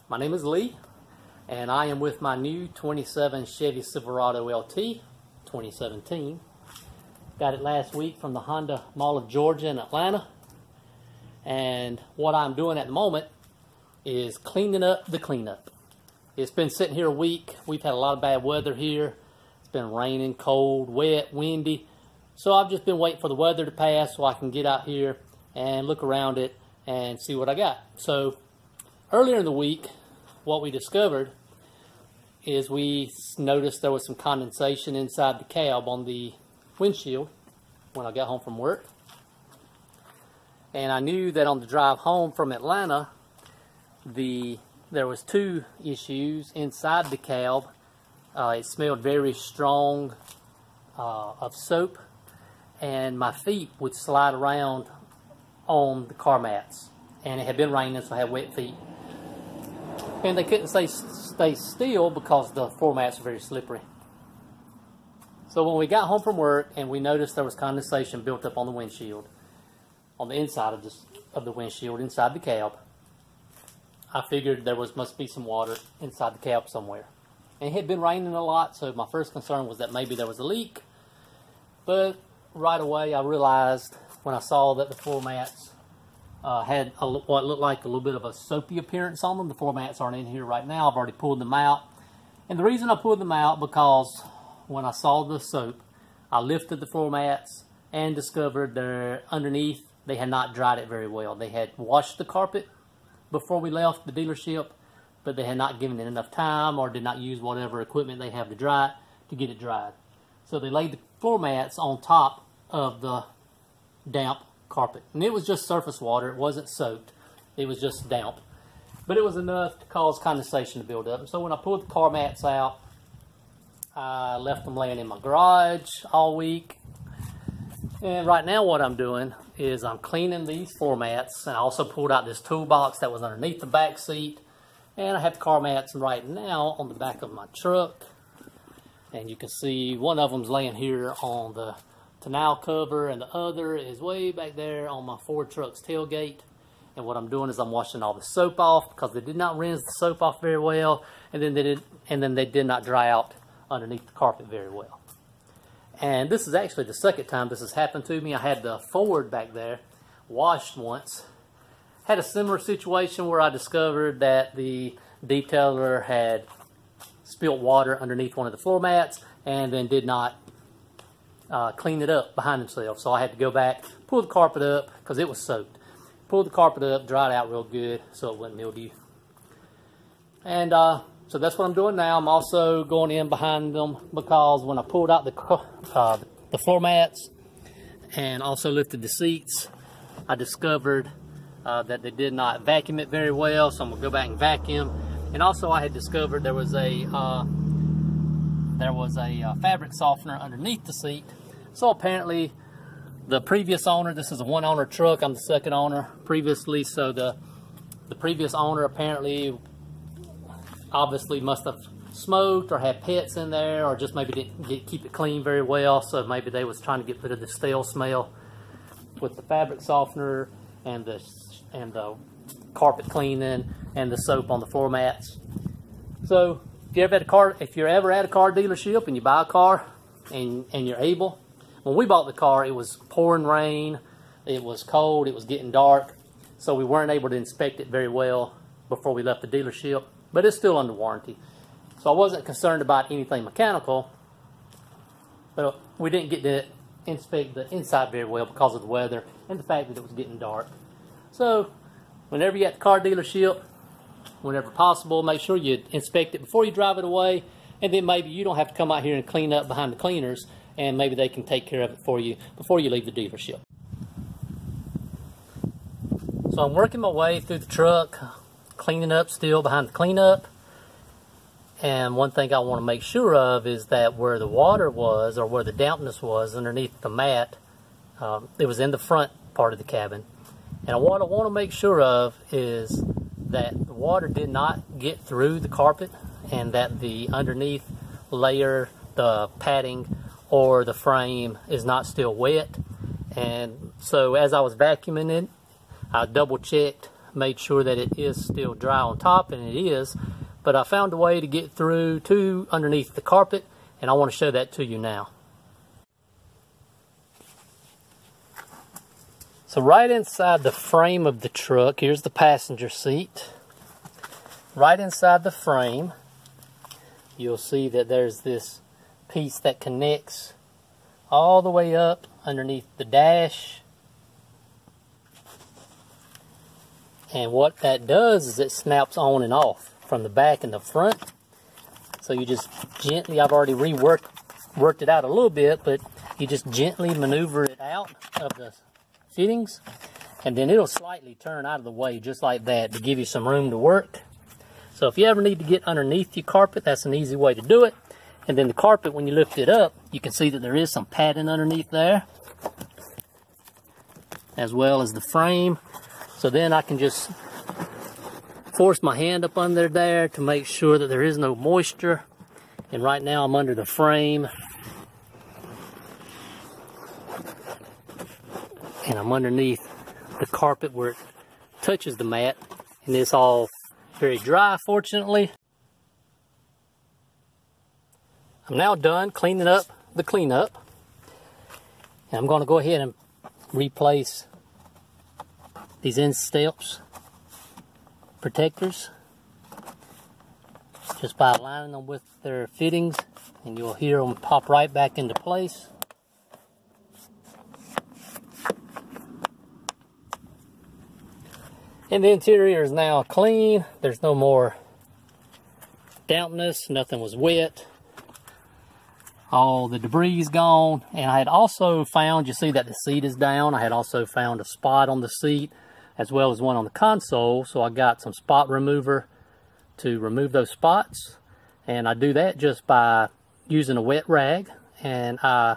My name is Lee, and I am with my new 27 Chevy Silverado LT 2017. Got it last week from the Honda Mall of Georgia in Atlanta. And what I'm doing at the moment is cleaning up the cleanup. It's been sitting here a week. We've had a lot of bad weather here. It's been raining, cold, wet, windy. So I've just been waiting for the weather to pass so I can get out here and look around it and see what I got. So earlier in the week, what we discovered is we noticed there was some condensation inside the cab on the windshield when I got home from work. And I knew that on the drive home from Atlanta, there was two issues inside the cab. It smelled very strong of soap, and my feet would slide around on the car mats. And it had been raining, so I had wet feet. And they couldn't stay still because the floor mats are very slippery. So when we got home from work and we noticed there was condensation built up on the windshield, on the inside of the windshield, inside the cab, I figured there must be some water inside the cab somewhere. And it had been raining a lot, so my first concern was that maybe there was a leak. But right away I realized when I saw that the floor mats had what looked like a little bit of a soapy appearance on them. The floor mats aren't in here right now. I've already pulled them out. And the reason I pulled them out because when I saw the soap, I lifted the floor mats and discovered they're underneath. They had not dried it very well. They had washed the carpet before we left the dealership, but they had not given it enough time or did not use whatever equipment they have to dry it to get it dried. So they laid the floor mats on top of the damp carpet. And it was just surface water. It wasn't soaked. It was just damp. But it was enough to cause condensation to build up. And so when I pulled the car mats out, I left them laying in my garage all week. And right now what I'm doing is I'm cleaning these floor mats. And I also pulled out this toolbox that was underneath the back seat. And I have the car mats right now on the back of my truck. And you can see one of them's laying here on the tonneau cover, and the other is way back there on my Ford truck's tailgate. And what I'm doing is I'm washing all the soap off because they did not rinse the soap off very well, and then they did not dry out underneath the carpet very well. And this is actually the second time this has happened to me. I had the Ford back there washed once. Had a similar situation where I discovered that the detailer had spilled water underneath one of the floor mats and then did not clean it up behind himself. So I had to go back, pull the carpet up because it was soaked. Pull the carpet up, dry it out real good so it wouldn't mildew. And so that's what I'm doing now. I'm also going in behind them because when I pulled out the floor mats and also lifted the seats, I discovered that they did not vacuum it very well. So I'm gonna go back and vacuum. And also I had discovered there was a fabric softener underneath the seat. So apparently the previous owner, this is a one-owner truck, I'm the second owner previously, so the previous owner apparently obviously must have smoked or had pets in there, or just maybe didn't keep it clean very well, so maybe they was trying to get rid of the stale smell with the fabric softener and the carpet cleaning and the soap on the floor mats. So if you're ever at a car dealership and you buy a car and you're able, when we bought the car, it was pouring rain, it was cold, it was getting dark, so we weren't able to inspect it very well before we left the dealership, but it's still under warranty. So I wasn't concerned about anything mechanical, but we didn't get to inspect the inside very well because of the weather and the fact that it was getting dark. So whenever you're at the car dealership, whenever possible, make sure you inspect it before you drive it away, and then maybe you don't have to come out here and clean up behind the cleaners, and maybe they can take care of it for you before you leave the dealership. So I'm working my way through the truck, cleaning up still behind the cleanup. And one thing I want to make sure of is that where the water was, or where the dampness was underneath the mat, it was in the front part of the cabin. And what I want to make sure of is that the water did not get through the carpet, and that the underneath layer, the padding or the frame, is not still wet. And so as I was vacuuming it, I double checked made sure that it is still dry on top, and it is. But I found a way to get through to underneath the carpet, and I want to show that to you now. So right inside the frame of the truck, here's the passenger seat. Right inside the frame, you'll see that there's this piece that connects all the way up underneath the dash. And what that does is it snaps on and off from the back and the front. So you just gently, I've already worked it out a little bit, but you just gently maneuver it out of the fittings, and then it'll slightly turn out of the way just like that to give you some room to work. So if you ever need to get underneath your carpet, that's an easy way to do it. And then the carpet, when you lift it up, you can see that there is some padding underneath there, as well as the frame. So then I can just force my hand up under there to make sure that there is no moisture. And right now I'm under the frame, and I'm underneath the carpet where it touches the mat, and it's all very dry, fortunately. I'm now done cleaning up the cleanup, and I'm going to go ahead and replace these end steps protectors just by aligning them with their fittings, and you'll hear them pop right back into place. And the interior is now clean. There's no more dampness, nothing was wet. All the debris is gone. And I had also found, you see that the seat is down, I had also found a spot on the seat as well as one on the console. So I got some spot remover to remove those spots. And I do that just by using a wet rag. And I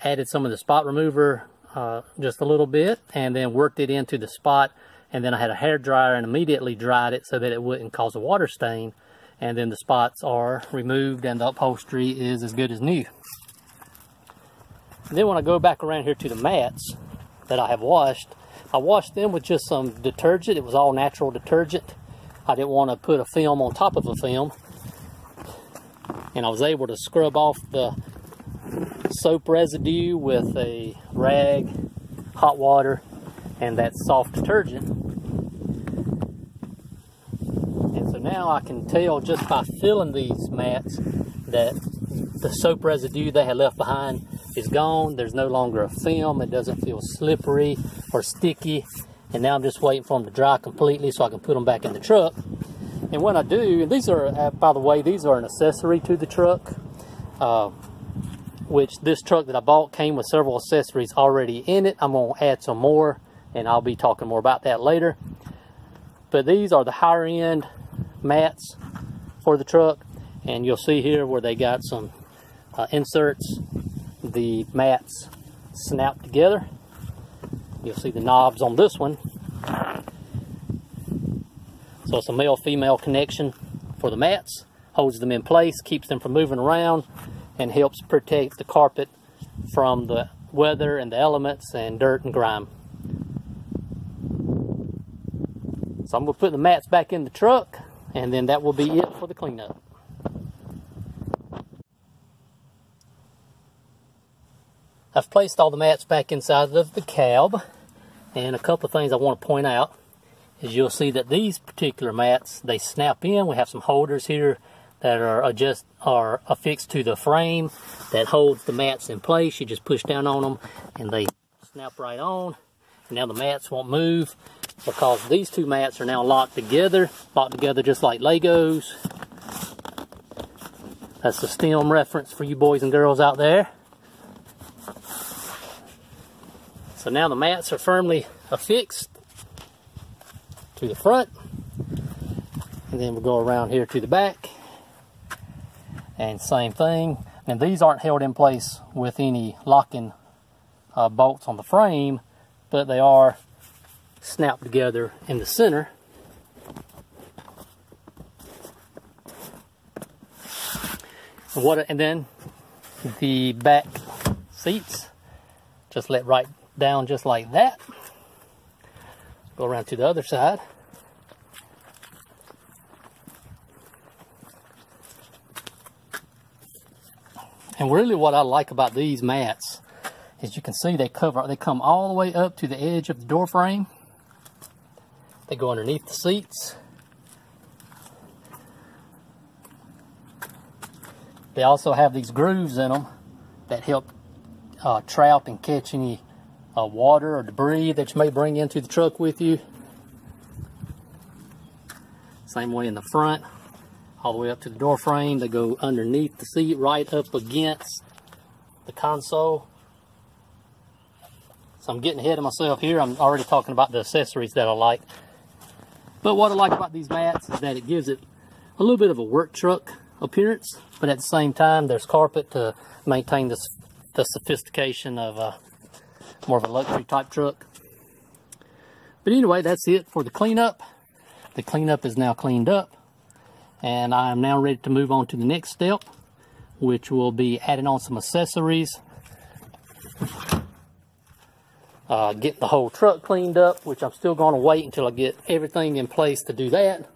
added some of the spot remover just a little bit, and then worked it into the spot. And then I had a hair dryer and immediately dried it so that it wouldn't cause a water stain. And then the spots are removed and the upholstery is as good as new. And then when I go back around here to the mats that I have washed, I washed them with just some detergent. It was all natural detergent. I didn't want to put a film on top of a film. And I was able to scrub off the soap residue with a rag, hot water, and that soft detergent. And so now I can tell just by feeling these mats that the soap residue they had left behind is gone. There's no longer a film. It doesn't feel slippery or sticky. And now I'm just waiting for them to dry completely so I can put them back in the truck. And when I do, and these are, by the way, these are an accessory to the truck, which this truck that I bought came with several accessories already in it. I'm going to add some more, and I'll be talking more about that later. But these are the higher end mats for the truck, and you'll see here where they got some inserts. The mats snap together. You'll see the knobs on this one. So it's a male-female connection for the mats, holds them in place, keeps them from moving around, and helps protect the carpet from the weather and the elements and dirt and grime. So I'm going to put the mats back in the truck, and then that will be it for the cleanup. I've placed all the mats back inside of the cab, and a couple of things I want to point out is you'll see that these particular mats, they snap in. We have some holders here that are affixed to the frame that holds the mats in place. You just push down on them and they snap right on. And now the mats won't move because these two mats are now locked together just like Legos. That's the STEM reference for you boys and girls out there. So now the mats are firmly affixed to the front, and then we'll go around here to the back, and same thing. And these aren't held in place with any locking bolts on the frame, but they are snapped together in the center. And then the back seats just let right down just like that. Go around to the other side. And really what I like about these mats is you can see they come all the way up to the edge of the door frame. They go underneath the seats. They also have these grooves in them that help trap and catch any water or debris that you may bring into the truck with you. Same way in the front, all the way up to the door frame. They go underneath the seat, right up against the console. So I'm getting ahead of myself here. I'm already talking about the accessories that I like. But what I like about these mats is that it gives it a little bit of a work truck appearance, but at the same time there's carpet to maintain the sophistication of more of a luxury type truck. But anyway, that's it for the cleanup. The cleanup is now cleaned up, and I am now ready to move on to the next step, which will be adding on some accessories, getting the whole truck cleaned up, which I'm still going to wait until I get everything in place to do that.